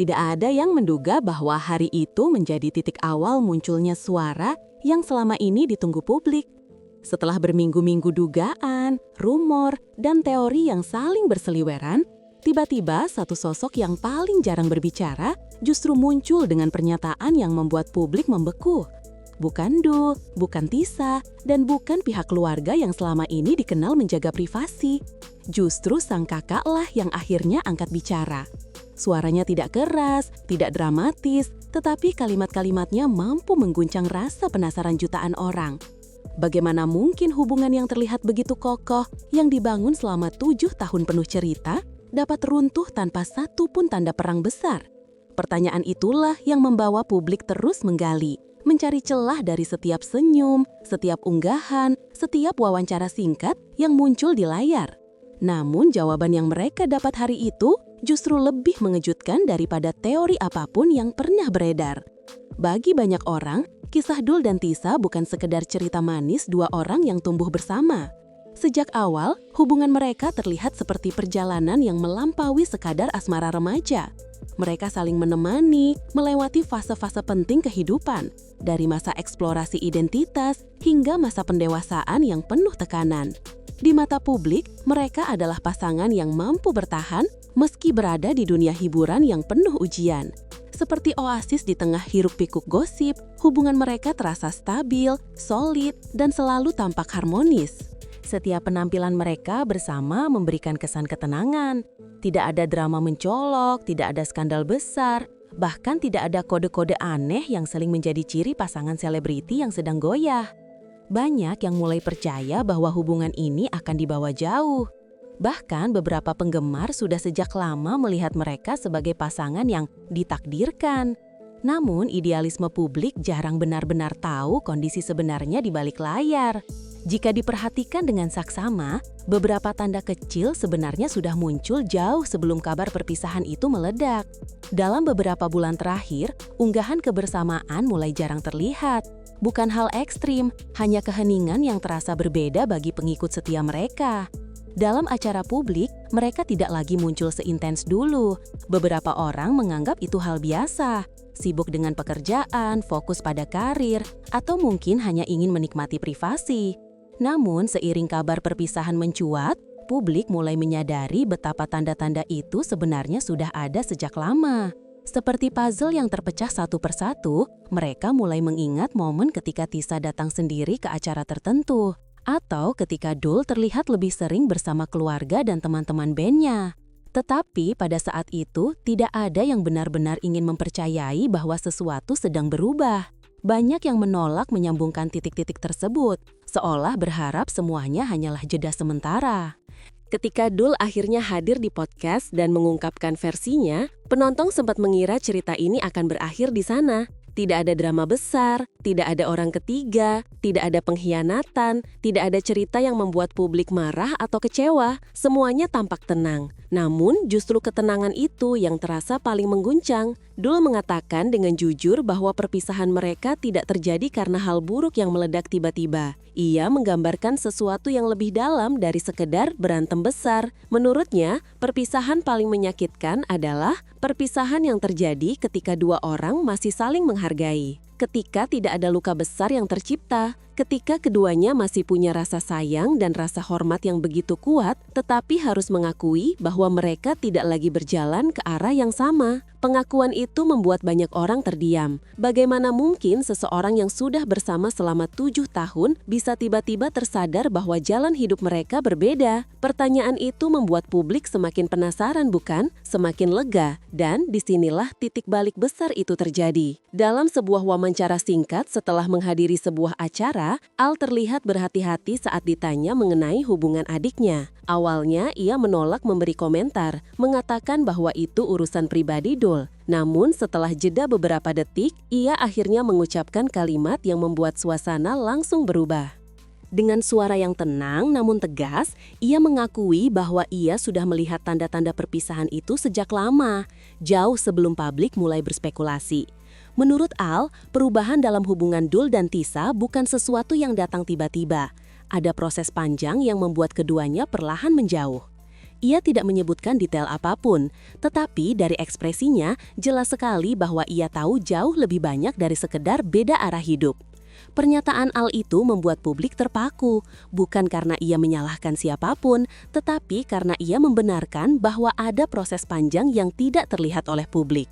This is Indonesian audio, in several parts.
Tidak ada yang menduga bahwa hari itu menjadi titik awal munculnya suara yang selama ini ditunggu publik. Setelah berminggu-minggu dugaan, rumor, dan teori yang saling berseliweran, tiba-tiba satu sosok yang paling jarang berbicara justru muncul dengan pernyataan yang membuat publik membeku. Bukan Dul, bukan Tisa, dan bukan pihak keluarga yang selama ini dikenal menjaga privasi. Justru sang kakaklah yang akhirnya angkat bicara. Suaranya tidak keras, tidak dramatis, tetapi kalimat-kalimatnya mampu mengguncang rasa penasaran jutaan orang. Bagaimana mungkin hubungan yang terlihat begitu kokoh, yang dibangun selama 7 tahun penuh cerita, dapat runtuh tanpa satu pun tanda perang besar? Pertanyaan itulah yang membawa publik terus menggali, mencari celah dari setiap senyum, setiap unggahan, setiap wawancara singkat yang muncul di layar. Namun jawaban yang mereka dapat hari itu justru lebih mengejutkan daripada teori apapun yang pernah beredar. Bagi banyak orang, kisah Dul dan Tisa bukan sekedar cerita manis dua orang yang tumbuh bersama. Sejak awal, hubungan mereka terlihat seperti perjalanan yang melampaui sekadar asmara remaja. Mereka saling menemani, melewati fase-fase penting kehidupan, dari masa eksplorasi identitas hingga masa pendewasaan yang penuh tekanan. Di mata publik, mereka adalah pasangan yang mampu bertahan meski berada di dunia hiburan yang penuh ujian. Seperti oasis di tengah hiruk-pikuk gosip, hubungan mereka terasa stabil, solid, dan selalu tampak harmonis. Setiap penampilan mereka bersama memberikan kesan ketenangan. Tidak ada drama mencolok, tidak ada skandal besar, bahkan tidak ada kode-kode aneh yang saling menjadi ciri pasangan selebriti yang sedang goyah. Banyak yang mulai percaya bahwa hubungan ini akan dibawa jauh. Bahkan beberapa penggemar sudah sejak lama melihat mereka sebagai pasangan yang ditakdirkan. Namun idealisme publik jarang benar-benar tahu kondisi sebenarnya di balik layar. Jika diperhatikan dengan saksama, beberapa tanda kecil sebenarnya sudah muncul jauh sebelum kabar perpisahan itu meledak. Dalam beberapa bulan terakhir, unggahan kebersamaan mulai jarang terlihat. Bukan hal ekstrim, hanya keheningan yang terasa berbeda bagi pengikut setia mereka. Dalam acara publik, mereka tidak lagi muncul seintens dulu. Beberapa orang menganggap itu hal biasa, sibuk dengan pekerjaan, fokus pada karir, atau mungkin hanya ingin menikmati privasi. Namun, seiring kabar perpisahan mencuat, publik mulai menyadari betapa tanda-tanda itu sebenarnya sudah ada sejak lama. Seperti puzzle yang terpecah satu persatu, mereka mulai mengingat momen ketika Tisa datang sendiri ke acara tertentu, atau ketika Dul terlihat lebih sering bersama keluarga dan teman-teman bandnya. Tetapi pada saat itu, tidak ada yang benar-benar ingin mempercayai bahwa sesuatu sedang berubah. Banyak yang menolak menyambungkan titik-titik tersebut, seolah berharap semuanya hanyalah jeda sementara. Ketika Dul akhirnya hadir di podcast dan mengungkapkan versinya, penonton sempat mengira cerita ini akan berakhir di sana. Tidak ada drama besar, tidak ada orang ketiga, tidak ada pengkhianatan, tidak ada cerita yang membuat publik marah atau kecewa. Semuanya tampak tenang. Namun, justru ketenangan itu yang terasa paling mengguncang. Dul mengatakan dengan jujur bahwa perpisahan mereka tidak terjadi karena hal buruk yang meledak tiba-tiba. Ia menggambarkan sesuatu yang lebih dalam dari sekedar berantem besar. Menurutnya, perpisahan paling menyakitkan adalah perpisahan yang terjadi ketika dua orang masih saling menghargai. Ketika tidak ada luka besar yang tercipta, ketika keduanya masih punya rasa sayang dan rasa hormat yang begitu kuat, tetapi harus mengakui bahwa mereka tidak lagi berjalan ke arah yang sama. Pengakuan itu membuat banyak orang terdiam. Bagaimana mungkin seseorang yang sudah bersama selama 7 tahun bisa tiba-tiba tersadar bahwa jalan hidup mereka berbeda? Pertanyaan itu membuat publik semakin penasaran, bukan? Semakin lega, dan disinilah titik balik besar itu terjadi. Dalam sebuah wawancara singkat setelah menghadiri sebuah acara, Al terlihat berhati-hati saat ditanya mengenai hubungan adiknya. Awalnya ia menolak memberi komentar, mengatakan bahwa itu urusan pribadi Dul. Namun setelah jeda beberapa detik, ia akhirnya mengucapkan kalimat yang membuat suasana langsung berubah. Dengan suara yang tenang namun tegas, ia mengakui bahwa ia sudah melihat tanda-tanda perpisahan itu sejak lama, jauh sebelum publik mulai berspekulasi. Menurut Al, perubahan dalam hubungan Dul dan Tisa bukan sesuatu yang datang tiba-tiba. Ada proses panjang yang membuat keduanya perlahan menjauh. Ia tidak menyebutkan detail apapun, tetapi dari ekspresinya jelas sekali bahwa ia tahu jauh lebih banyak dari sekedar beda arah hidup. Pernyataan Al itu membuat publik terpaku, bukan karena ia menyalahkan siapapun, tetapi karena ia membenarkan bahwa ada proses panjang yang tidak terlihat oleh publik.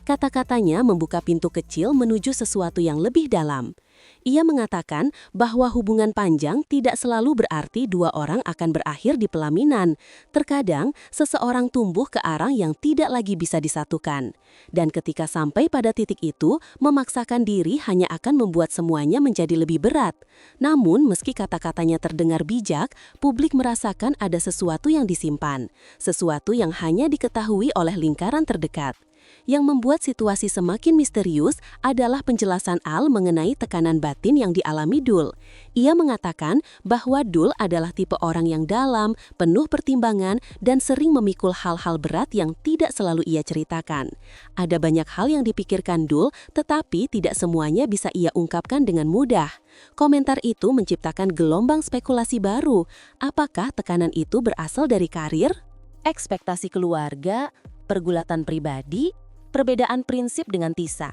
Kata-katanya membuka pintu kecil menuju sesuatu yang lebih dalam. Ia mengatakan bahwa hubungan panjang tidak selalu berarti dua orang akan berakhir di pelaminan. Terkadang, seseorang tumbuh ke arah yang tidak lagi bisa disatukan. Dan ketika sampai pada titik itu, memaksakan diri hanya akan membuat semuanya menjadi lebih berat. Namun, meski kata-katanya terdengar bijak, publik merasakan ada sesuatu yang disimpan. Sesuatu yang hanya diketahui oleh lingkaran terdekat. Yang membuat situasi semakin misterius adalah penjelasan Al mengenai tekanan batin yang dialami Dul. Ia mengatakan bahwa Dul adalah tipe orang yang dalam, penuh pertimbangan, dan sering memikul hal-hal berat yang tidak selalu ia ceritakan. Ada banyak hal yang dipikirkan Dul, tetapi tidak semuanya bisa ia ungkapkan dengan mudah. Komentar itu menciptakan gelombang spekulasi baru. Apakah tekanan itu berasal dari karir, ekspektasi keluarga, pergulatan pribadi, perbedaan prinsip dengan Tisa,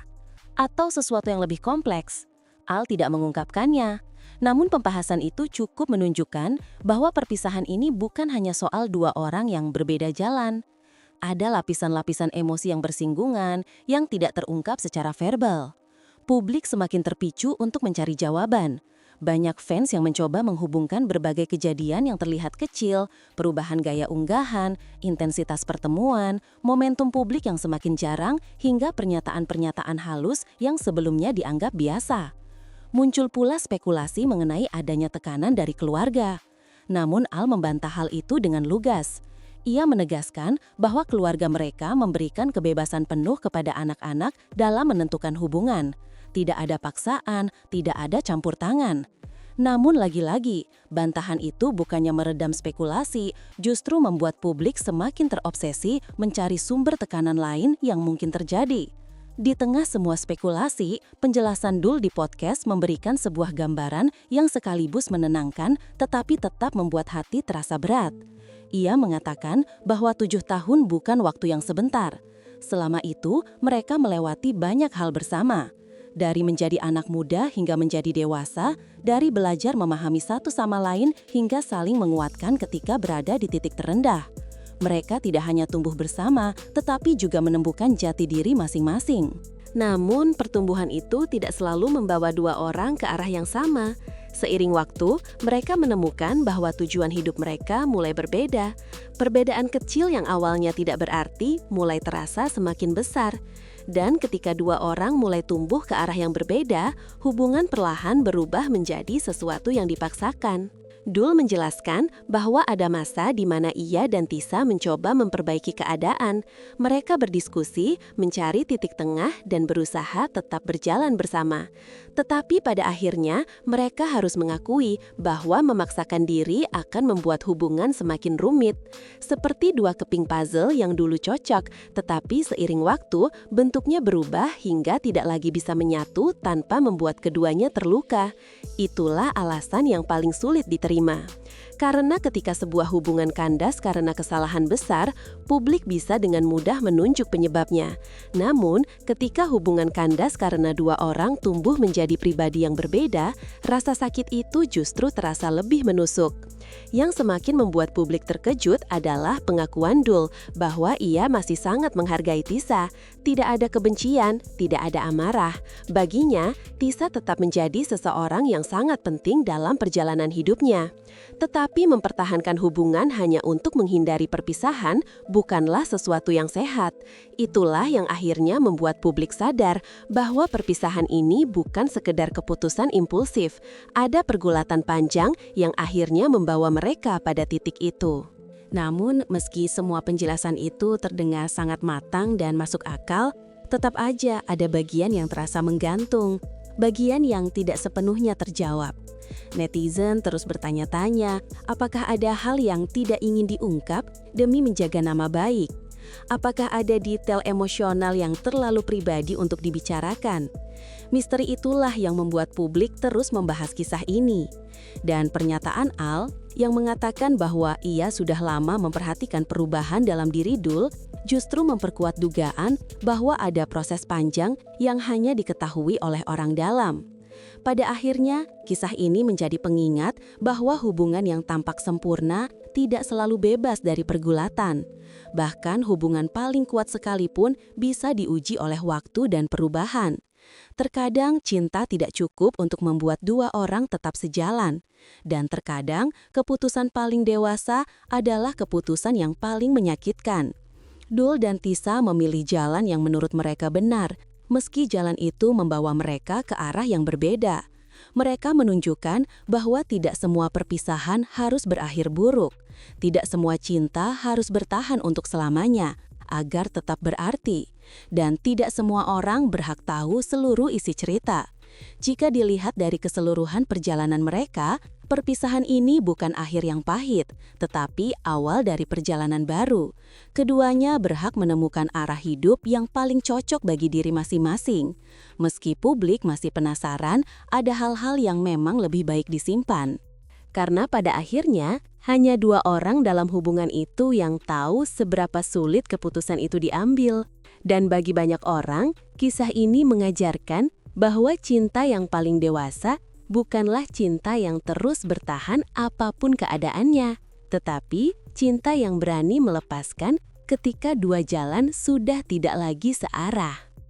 atau sesuatu yang lebih kompleks? Al tidak mengungkapkannya. Namun pembahasan itu cukup menunjukkan bahwa perpisahan ini bukan hanya soal dua orang yang berbeda jalan. Ada lapisan-lapisan emosi yang bersinggungan yang tidak terungkap secara verbal. Publik semakin terpicu untuk mencari jawaban. Banyak fans yang mencoba menghubungkan berbagai kejadian yang terlihat kecil, perubahan gaya unggahan, intensitas pertemuan, momentum publik yang semakin jarang, hingga pernyataan-pernyataan halus yang sebelumnya dianggap biasa. Muncul pula spekulasi mengenai adanya tekanan dari keluarga. Namun Al membantah hal itu dengan lugas. Ia menegaskan bahwa keluarga mereka memberikan kebebasan penuh kepada anak-anak dalam menentukan hubungan. Tidak ada paksaan, tidak ada campur tangan. Namun lagi-lagi, bantahan itu bukannya meredam spekulasi, justru membuat publik semakin terobsesi mencari sumber tekanan lain yang mungkin terjadi. Di tengah semua spekulasi, penjelasan Dul di podcast memberikan sebuah gambaran yang sekaligus menenangkan tetapi tetap membuat hati terasa berat. Ia mengatakan bahwa 7 tahun bukan waktu yang sebentar. Selama itu, mereka melewati banyak hal bersama. Dari menjadi anak muda hingga menjadi dewasa, dari belajar memahami satu sama lain hingga saling menguatkan ketika berada di titik terendah. Mereka tidak hanya tumbuh bersama, tetapi juga menemukan jati diri masing-masing. Namun, pertumbuhan itu tidak selalu membawa dua orang ke arah yang sama. Seiring waktu, mereka menemukan bahwa tujuan hidup mereka mulai berbeda. Perbedaan kecil yang awalnya tidak berarti mulai terasa semakin besar. Dan ketika dua orang mulai tumbuh ke arah yang berbeda, hubungan perlahan berubah menjadi sesuatu yang dipaksakan. Dul menjelaskan bahwa ada masa di mana ia dan Tisa mencoba memperbaiki keadaan. Mereka berdiskusi, mencari titik tengah, dan berusaha tetap berjalan bersama. Tetapi pada akhirnya, mereka harus mengakui bahwa memaksakan diri akan membuat hubungan semakin rumit. Seperti dua keping puzzle yang dulu cocok, tetapi seiring waktu, bentuknya berubah hingga tidak lagi bisa menyatu tanpa membuat keduanya terluka. Itulah alasan yang paling sulit diterima. Karena ketika sebuah hubungan kandas karena kesalahan besar, publik bisa dengan mudah menunjuk penyebabnya. Namun, ketika hubungan kandas karena dua orang tumbuh menjadi pribadi yang berbeda, rasa sakit itu justru terasa lebih menusuk. Yang semakin membuat publik terkejut adalah pengakuan Dul bahwa ia masih sangat menghargai Tisa. Tidak ada kebencian, tidak ada amarah. Baginya, Tisa tetap menjadi seseorang yang sangat penting dalam perjalanan hidupnya. Tetapi mempertahankan hubungan hanya untuk menghindari perpisahan bukanlah sesuatu yang sehat. Itulah yang akhirnya membuat publik sadar bahwa perpisahan ini bukan sekedar keputusan impulsif. Ada pergulatan panjang yang akhirnya membawa mereka pada titik itu. Namun, meski semua penjelasan itu terdengar sangat matang dan masuk akal, tetap aja ada bagian yang terasa menggantung, bagian yang tidak sepenuhnya terjawab. Netizen terus bertanya-tanya, apakah ada hal yang tidak ingin diungkap demi menjaga nama baik? Apakah ada detail emosional yang terlalu pribadi untuk dibicarakan? Misteri itulah yang membuat publik terus membahas kisah ini. Dan pernyataan Al yang mengatakan bahwa ia sudah lama memperhatikan perubahan dalam diri Dul, justru memperkuat dugaan bahwa ada proses panjang yang hanya diketahui oleh orang dalam. Pada akhirnya, kisah ini menjadi pengingat bahwa hubungan yang tampak sempurna tidak selalu bebas dari pergulatan. Bahkan hubungan paling kuat sekalipun bisa diuji oleh waktu dan perubahan. Terkadang cinta tidak cukup untuk membuat dua orang tetap sejalan. Dan terkadang keputusan paling dewasa adalah keputusan yang paling menyakitkan. Dul dan Tisa memilih jalan yang menurut mereka benar, meski jalan itu membawa mereka ke arah yang berbeda. Mereka menunjukkan bahwa tidak semua perpisahan harus berakhir buruk. Tidak semua cinta harus bertahan untuk selamanya, agar tetap berarti. Dan tidak semua orang berhak tahu seluruh isi cerita. Jika dilihat dari keseluruhan perjalanan mereka, perpisahan ini bukan akhir yang pahit, tetapi awal dari perjalanan baru. Keduanya berhak menemukan arah hidup yang paling cocok bagi diri masing-masing. Meski publik masih penasaran, ada hal-hal yang memang lebih baik disimpan. Karena pada akhirnya, hanya dua orang dalam hubungan itu yang tahu seberapa sulit keputusan itu diambil. Dan bagi banyak orang, kisah ini mengajarkan bahwa cinta yang paling dewasa bukanlah cinta yang terus bertahan apapun keadaannya, tetapi cinta yang berani melepaskan ketika dua jalan sudah tidak lagi searah.